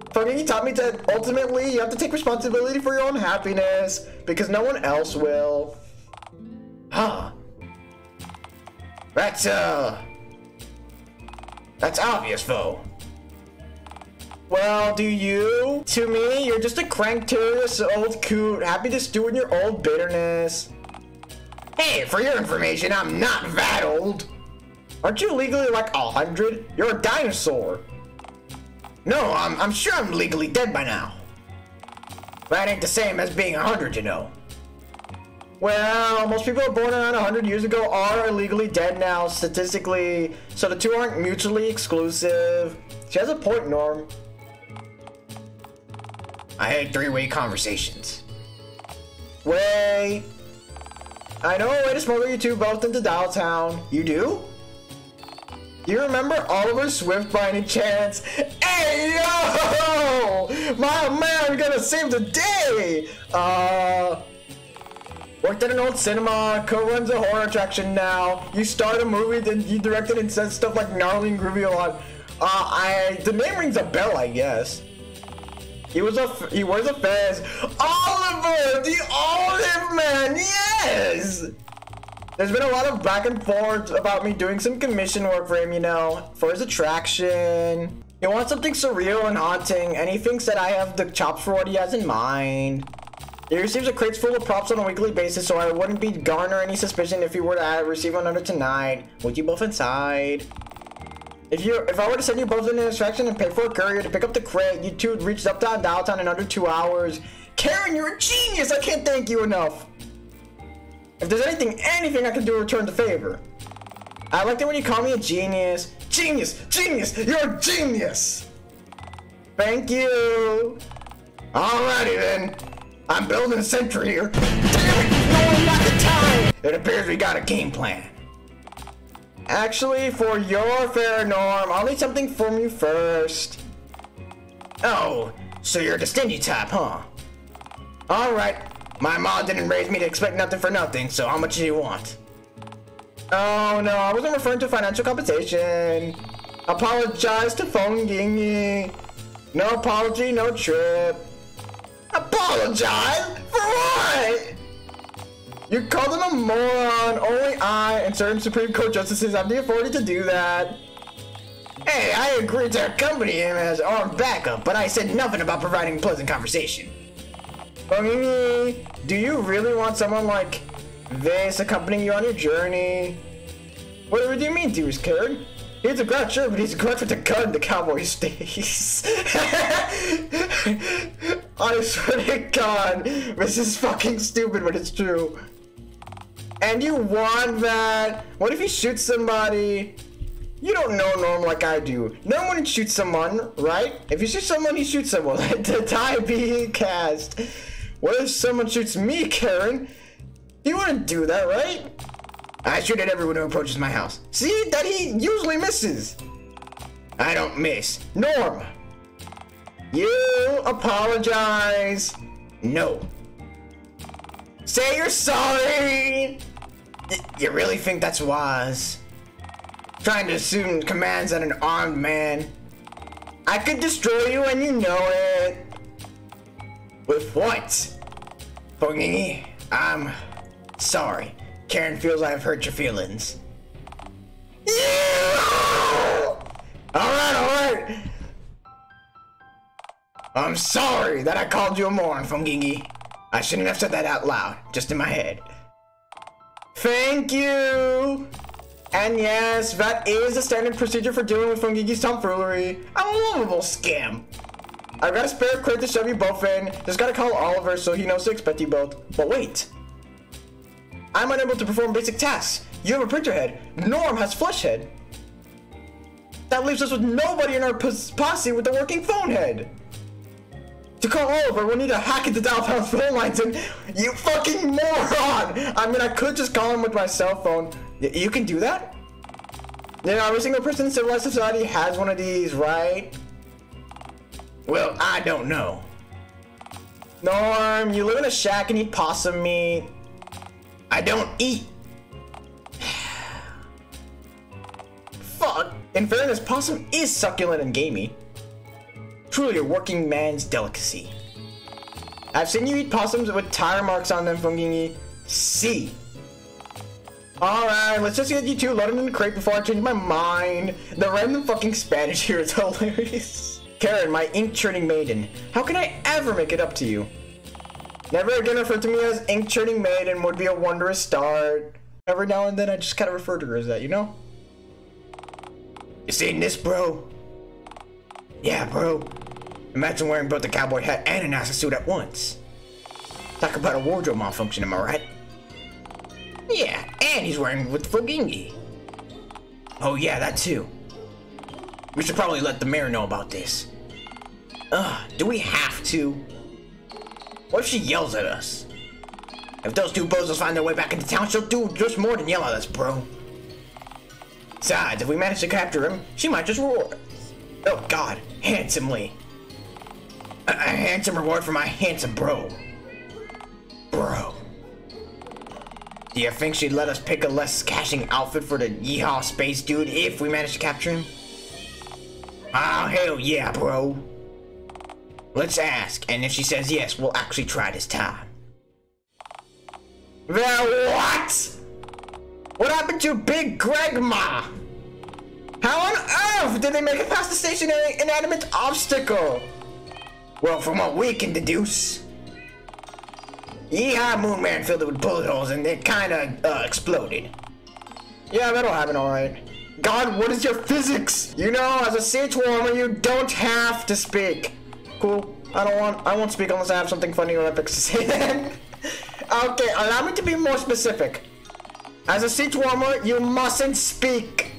Fungingi taught me that ultimately you have to take responsibility for your own happiness, because no one else will. Huh. That's obvious, foe. Well, do you? To me, you're just a crank-terrious old coot, happy to stew in your old bitterness. Hey, for your information, I'm not that old. Aren't you legally like 100? You're a dinosaur. No, I'm sure I'm legally dead by now. That ain't the same as being 100, you know. Well, most people born around 100 years ago are illegally dead now, statistically, so the two aren't mutually exclusive. She has a point, Norm. I hate three-way conversations. Wait. I know a way to smuggle you two both into Dialtown. You do? Do you remember Oliver Swift by any chance? Hey, yo! My man gonna save the day! Worked at an old cinema, co-runs a horror attraction now. You start a movie, then you directed and said stuff like gnarly and groovy a lot. The name rings a bell, I guess. He wears a fez. Oliver, the Olive Man, yes! There's been a lot of back and forth about me doing some commission work for him, you know, for his attraction. He wants something surreal and haunting, and he thinks that I have the chops for what he has in mind. He receives a crate full of props on a weekly basis, so I wouldn't be garner any suspicion if he were to receive another tonight. Would you both inside? If I were to send you both in an attraction and pay for a courier to pick up the crate, you two would reach Uptown Dialtown in under 2 hours. Karen, you're a genius! I can't thank you enough. If there's anything I can do to return the favor. I like it when you call me a genius. Genius! Genius! You're a genius! Thank you! Alrighty then. I'm building a sentry here. Damn it! No, not the time! It appears we got a game plan. Actually, for your fair Norm, I'll need something from you first. Oh, so you're the stingy type, huh? Alright. My mom didn't raise me to expect nothing for nothing, so how much do you want? Oh no, I wasn't referring to financial compensation. Apologize to Phone Gingy. No apology, no trip. Apologize? For what? You called him a moron. Only I and certain Supreme Court justices have the authority to do that. Hey, I agreed to accompany him as armed backup, but I said nothing about providing pleasant conversation. Do you really want someone like this accompanying you on your journey? What do you mean, Deuce Karen? He's a grouch, sure, but he's a grouch with a gun, the cowboy stays. I swear to God, this is fucking stupid, but it's true. And you want that? What if he shoots somebody? You don't know Norm like I do. Norm wouldn't shoot someone, right? If you shoot someone, he shoots someone. Let the die be cast. What if someone shoots me, Karen? You wouldn't do that, right? I shoot at everyone who approaches my house. See, that he usually misses. I don't miss. Norm! You apologize. No. Say you're sorry. You really think that's wise? Trying to assume commands on an armed man. I could destroy you and you know it. With what? Fogingy, I'm sorry. Karen feels I've hurt your feelings. Yeah! Alright. I'm sorry that I called you a moron, Fogingy. I shouldn't have said that out loud, just in my head. Thank you! And yes, that is the standard procedure for dealing with Fogingy's tomfoolery. A lovable scam. I've got a spare crate to shove you both in. Just gotta call Oliver so he knows to expect you both. But wait. I'm unable to perform basic tasks. You have a printer head. Norm has flesh head. That leaves us with nobody in our posse with a working phone head. To call Oliver, we'll need to hack into Dialtown's phone lines and... You fucking moron! I mean, I could just call him with my cell phone. You can do that? You know, every single person in civilized society has one of these, right? Well, I don't know. Norm, you live in a shack and eat possum meat. I don't eat. Fuck. In fairness, possum is succulent and gamey. Truly a working man's delicacy. I've seen you eat possums with tire marks on them, Fogingy. See. Alright, let's just get you two loaded in the crate before I change my mind. The random fucking Spanish here is hilarious. Karen, my ink-churning maiden. How can I ever make it up to you? Never again refer to me as ink-churning maiden would be a wondrous start. Every now and then I just kind of refer to her as that, you know? You seen this, bro? Yeah, bro. Imagine wearing both a cowboy hat and a NASA suit at once. Talk about a wardrobe malfunction, am I right? Yeah, and he's wearing with Fogingy. Oh yeah, that too. We should probably let the mayor know about this. Do we have to? What if she yells at us? If those two bozos find their way back into town, she'll do just more than yell at us, bro. Besides, if we manage to capture him, she might just roar. Oh god, handsomely. A handsome reward for my handsome bro. Bro. Do you think she'd let us pick a less cashing outfit for the yeehaw space dude if we manage to capture him? Oh, hell yeah, bro. Let's ask, and if she says yes, we'll actually try this time. Well, what? What happened to Big Gregma? How on earth did they make it past the stationary inanimate obstacle? Well, from what we can deduce, Yeehaw Moonman filled it with bullet holes and it kinda exploded. Yeah, that'll happen alright. God, what is your physics? You know, as a seat warmer, you don't have to speak. Cool. I won't speak unless I have something funny or epic to say then. Okay, allow me to be more specific. As a seat warmer, you mustn't speak.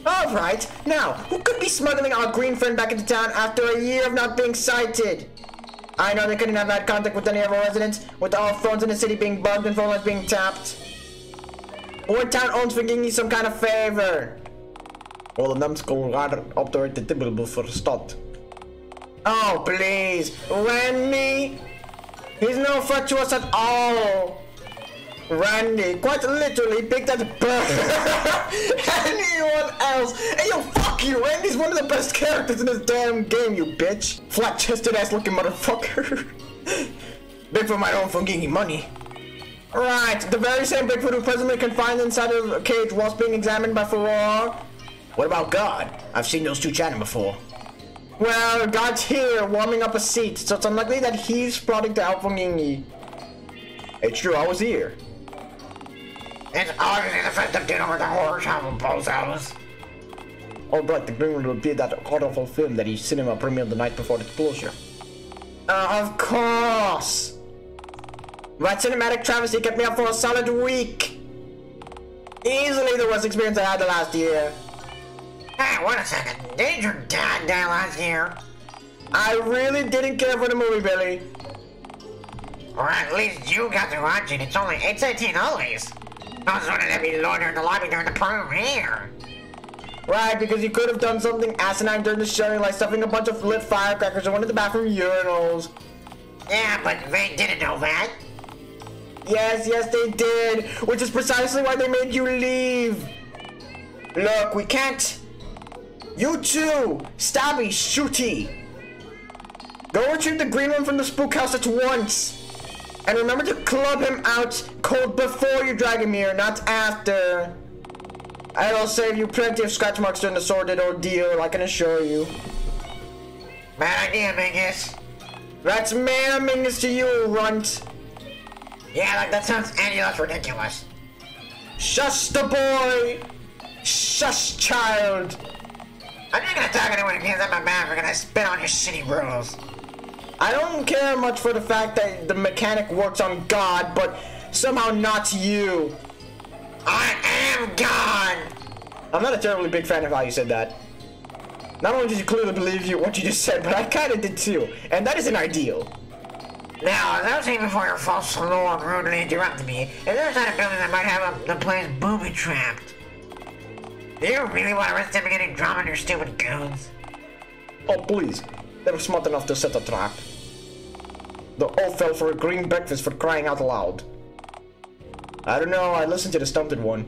Alright, now, who could be smuggling our green friend back into town after a year of not being sighted? I know they couldn't have had contact with any of our residents, with all phones in the city being bugged and phone lines being tapped. Or town owns forgiving you some kind of favor. Well, the numbskull rather operate the table for a start. Oh, please, Randy? He's no threat to us at all. Randy, quite literally, picked at anyone else. Hey, yo, fuck you. Randy's one of the best characters in this damn game, you bitch. Flat-chested ass-looking motherfucker. Bigfoot might own Fungingi money. Right, the very same Bigfoot who presently confined inside of a cage whilst being examined by Farrar. What about God? I've seen those two chatting before. Well, God's here, warming up a seat, so it's unlikely that he's plotting to help Fungingi. It's true, I was here. It's obviously the festive dinner with the horror travel bozos. Oh, right, the Green will be that awful film that he cinema premiered the night before the explosion. Of course! That cinematic travesty kept me up for a solid week. Easily the worst experience I had the last year. Hey, wait a second. Didn't your dad die last year? I really didn't care for the movie, Billy. Or at least you got to watch it. It's only 8:18 always. I was wondering if you loitered in the lobby during the premiere. Right, because you could have done something asinine during the showing, like stuffing a bunch of lit firecrackers in one of the bathroom urinals. Yeah, but they didn't know that. Yes, they did, which is precisely why they made you leave. Look, we can't. You too, Stabby, Shooty. Go retrieve the green one from the spook house at once. And remember to club him out cold before you drag him here, not after. It'll save you plenty of scratch marks during the sordid ordeal, I can assure you. Bad idea, Mingus. That's man Mingus to you, runt. Yeah, like that sounds that's ridiculous. Shush the boy! Shush, child! I'm not gonna talk anyone who gives up my mouth. We're gonna spit on your shitty rules. I don't care much for the fact that the mechanic works on God, but somehow not you. I am God! I'm not a terribly big fan of how you said that. Not only did you clearly believe what you just said, but I kinda did too, and that isn't ideal. Now, as I was saying before your false lord rudely interrupted me, if there's not a building that might have the place booby-trapped, do you really want to risk them getting drama on your stupid goons? Oh, please. They were smart enough to set a trap. They all fell for a green breakfast for crying out loud. I don't know, I listened to the stunted one.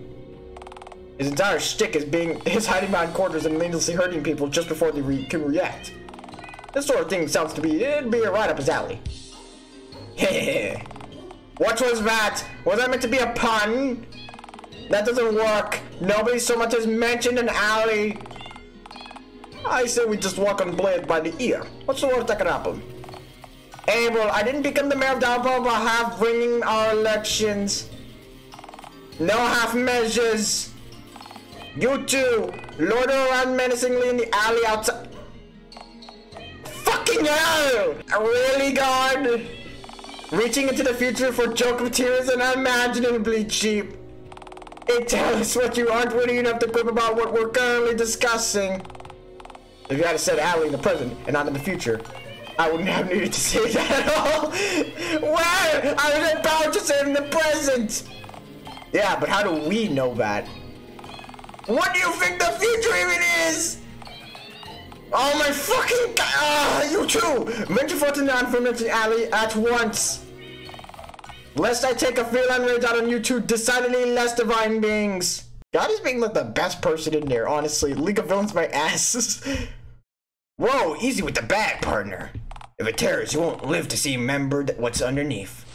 His entire shtick is hiding behind corners and needlessly hurting people just before they can react. This sort of thing sounds to be, it'd be right up his alley. Hehehe. What was that? Was that meant to be a pun? That doesn't work. Nobody so much as mentioned an alley. I say we just walk on Blade by the ear. What's the worst that could happen? Abel, I didn't become the mayor of Dialtown by half bringing our elections. No half measures. You two, loiter around menacingly in the alley outside. Fucking hell! Really, God? Reaching into the future for joke materials and unimaginably cheap. It tells us what you aren't witty enough to quip about what we're currently discussing. If you had said alley in the present and not in the future, I wouldn't have needed to say that at all. Where? I was empowered to say it in the present. Yeah, but how do we know that? What do you think the future even is? Oh my fucking god! You too! Venture forth in the unfamiliar alley at once. Lest I take a feline rage out on you two decidedly less divine beings. God is being like the best person in there, honestly. League of Villains my ass. Whoa, easy with the bag, partner. If it tears, you won't live to see remembered what's underneath.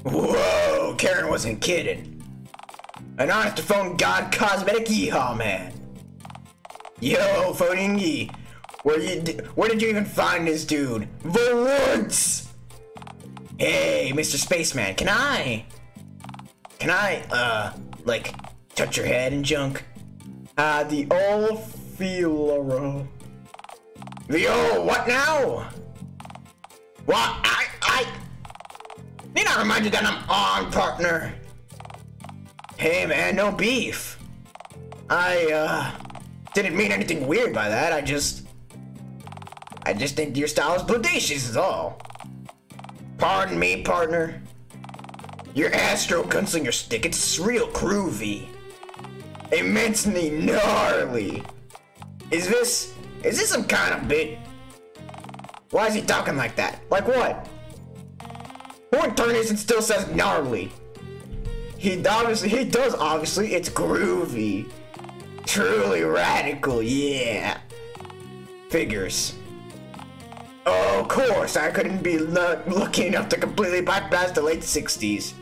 Whoa, Karen wasn't kidding. An honest to phone god cosmetic yeehaw man. Yo, Phoningy, where did you even find this dude? The woods! Hey, Mr. Spaceman, can I, like, touch your head and junk? The olfilero. The old, what now? What? Need I remind you that I'm on, partner? Hey, man, no beef. I didn't mean anything weird by that. I just think your style is bodacious is all. Pardon me, partner. Your astro gunslinger stick, it's real groovy. Immensely gnarly. Is this some kind of bit? Why is he talking like that? Like what? Who in tarnation still says gnarly? He does obviously, it's groovy. Truly radical, yeah. Figures. Oh, of course, I couldn't be lucky enough to completely bypass the late 60s.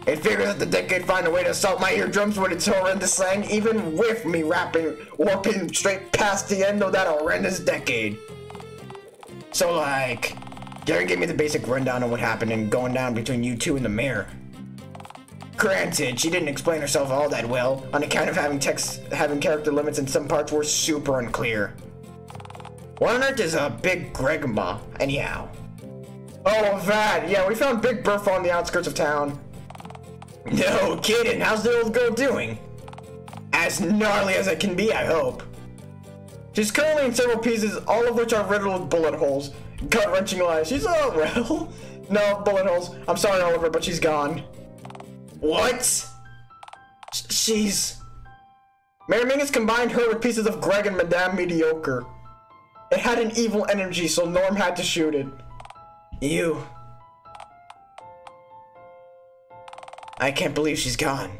It figures that the decade find a way to assault my eardrums with its horrendous slang, even with me warping straight past the end of that horrendous decade. So, like, Gary gave me the basic rundown on what happened and going down between you two in the mirror. Granted, she didn't explain herself all that well, on account of having character limits and some parts were super unclear. What on earth is a Big Gregma, anyhow? Oh, that, yeah, we found Big Burf on the outskirts of town. No kidding, how's the old girl doing? As gnarly as it can be, I hope. She's currently in several pieces, all of which are riddled with bullet holes. Gut-wrenching lies. She's well, no, bullet holes. I'm sorry, Oliver, but she's gone. What? She's... Mary Mingus combined her with pieces of Greg and Madame Mediocre. It had an evil energy, so Norm had to shoot it. Ew. I can't believe she's gone.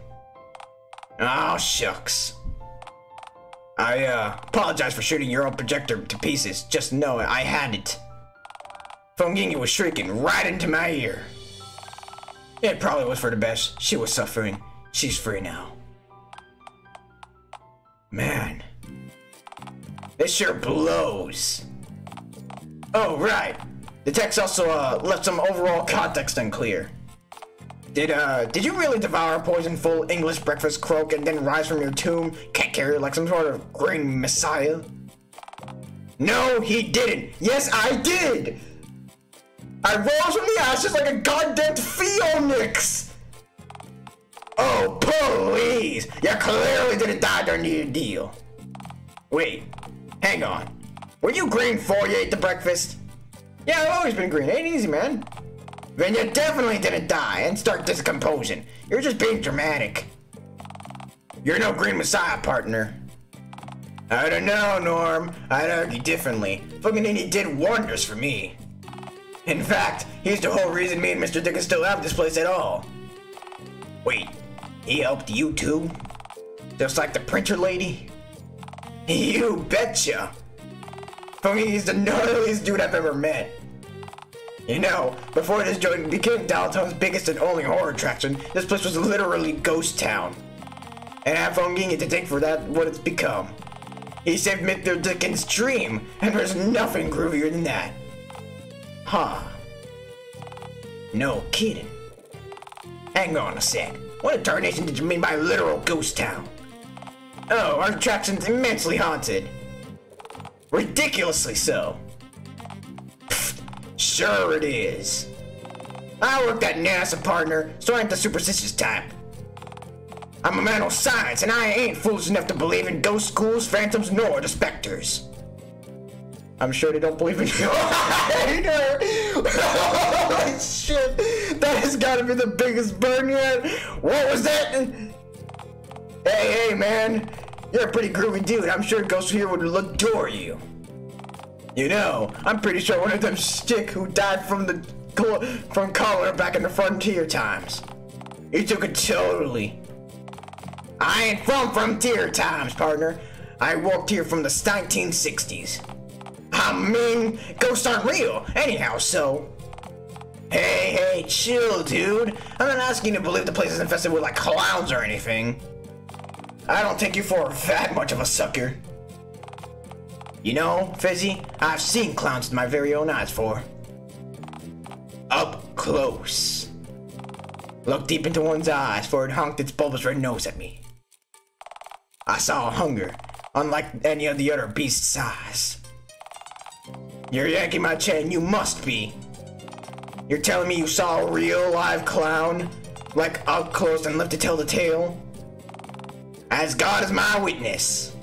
Oh, shucks. I apologize for shooting your own projector to pieces. Just know I had it. Fongingi was shrieking right into my ear. It probably was for the best. She was suffering. She's free now. Man. This sure blows. Oh, right. The text also left some overall context unclear. Did you really devour a poisonful English breakfast croak and then rise from your tomb, cat carrier, like some sort of green messiah? No, he didn't. Yes, I did. I rose from the ashes like a goddamn phoenix. Oh, please. You clearly didn't die during the deal. Wait, hang on. Were you green before you ate the breakfast? Yeah, I've always been green. Ain't easy, man. Then you definitely didn't die and start decomposing. You're just being dramatic. You're no green messiah, partner. I don't know, Norm. I'd argue differently. Fucking did wonders for me. In fact, he's the whole reason me and Mr. Dickens still have this place at all. Wait, he helped you too? Just like the printer lady? You betcha. Fucking he's the gnarliest dude I've ever met. You know, before this joint became Dialtown's biggest and only horror attraction, this place was literally ghost town. And I have Fongingi to thank for that what it's become. He saved Mr. Dickens' dream, and there's nothing groovier than that. Huh. No kidding. Hang on a sec. What in tarnation did you mean by literal ghost town? Oh, our attraction's immensely haunted. Ridiculously so. Sure it is. I worked at NASA, partner, so I ain't the superstitious type. I'm a man of science, and I ain't foolish enough to believe in ghost schools, phantoms, nor the specters. I'm sure they don't believe in you. Holy shit, that has gotta be the biggest burn yet. What was that? Hey, man, you're a pretty groovy dude. I'm sure ghosts here would adore you. You know, I'm pretty sure one of them stick who died from cholera back in the frontier times. He took it totally. I ain't from frontier times, partner. I walked here from the 1960s. I mean, ghosts aren't real, anyhow, so. Hey, chill, dude. I'm not asking you to believe the place is infested with like clowns or anything. I don't take you for that much of a sucker. You know, Fizzy, I've seen clowns with my very own eyes before. Up close. Look deep into one's eyes, for it honked its bulbous red nose at me. I saw hunger, unlike any of the other beast's eyes. You're yanking my chain, you must be. You're telling me you saw a real live clown? Like up close and lived to tell the tale? As God is my witness.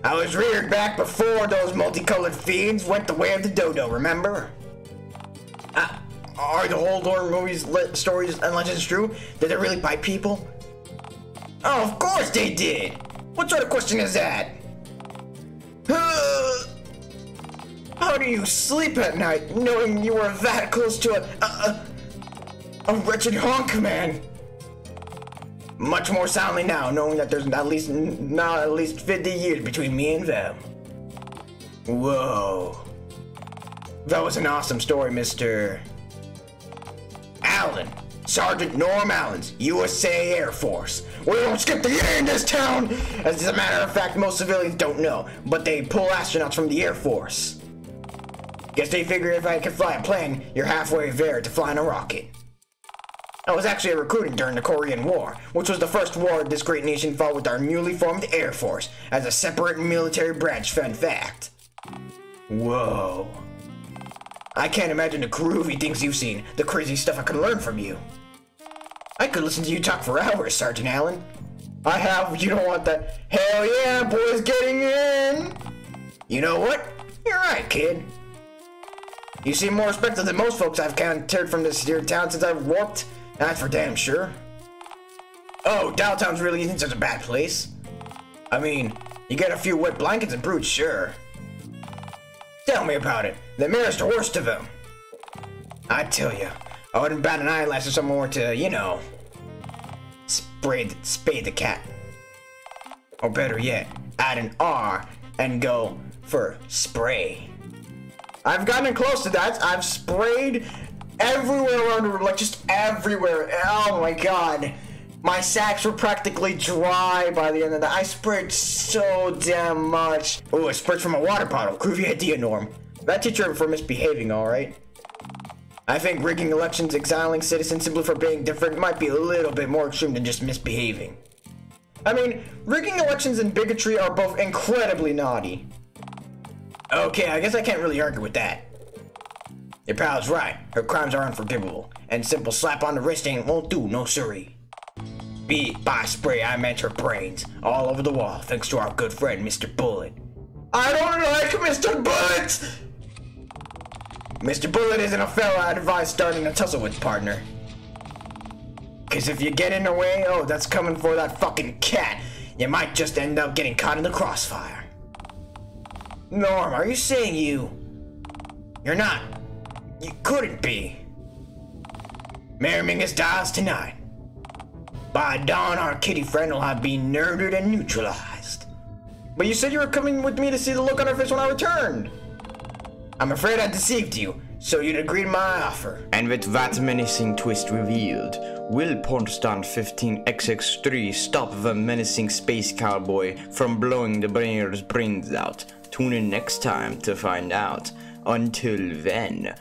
I was reared back before those multicolored fiends went the way of the dodo, remember? Are the old horror movies, stories, and legends true? Did they really bite people? Oh, of course they did! What sort of question is that? How do you sleep at night, knowing you were that close to a wretched honk man? Much more soundly now, knowing that there's at least 50 years between me and them. Whoa. That was an awesome story, Mr. Allen. Sergeant Norm Allens, USA Air Force. We don't skip the A in this town! As a matter of fact, most civilians don't know, but they pull astronauts from the Air Force. Guess they figure if I can fly a plane, you're halfway there to flying a rocket. I was actually a recruiting during the Korean War, which was the first war this great nation fought with our newly formed Air Force, as a separate military branch, fun fact. Whoa. I can't imagine the groovy things you've seen, the crazy stuff I could learn from you. I could listen to you talk for hours, Sergeant Allen. I have, you don't want that. Hell yeah, boys getting in! You know what? You're right, kid. You seem more respected than most folks I've encountered from this here town since I've warped. That's for damn sure. Oh, Dialtown's really isn't such a bad place. I mean, you get a few wet blankets and brutes, sure. Tell me about it. The mayor's the worst of them. I tell you, I wouldn't bat an eyelash if someone were to, you know, spade the cat. Or better yet, add an R and go for spray. I've gotten close to that. I've sprayed everywhere around, like just everywhere. Oh my god. My sacks were practically dry by the end of that. I sprayed so damn much. Oh, I sprayed from a water bottle. Groovy idea, Norm. That teacher for misbehaving, alright? I think rigging elections, exiling citizens simply for being different might be a little bit more extreme than just misbehaving. I mean, rigging elections and bigotry are both incredibly naughty. Okay, I guess I can't really argue with that. Your pal's right. Her crimes are unforgivable, and simple slap on the wrist ain't won't do, no siree. By spray, I meant her brains, all over the wall, thanks to our good friend, Mr. Bullet. I don't like Mr. Bullet! Mr. Bullet isn't a fella I'd advise starting a tussle with, partner. Cause if you get in the way, oh, that's coming for that fucking cat. You might just end up getting caught in the crossfire. Norm, are you saying you're not? You couldn't be. Mayor Mingus dies tonight. By dawn, our kitty friend will have been murdered and neutralized. But you said you were coming with me to see the look on her face when I returned. I'm afraid I deceived you, so you'd agree to my offer. And with that menacing twist revealed, will Pornstant 15XX3 stop the menacing space cowboy from blowing the mayor's brains out? Tune in next time to find out. Until then,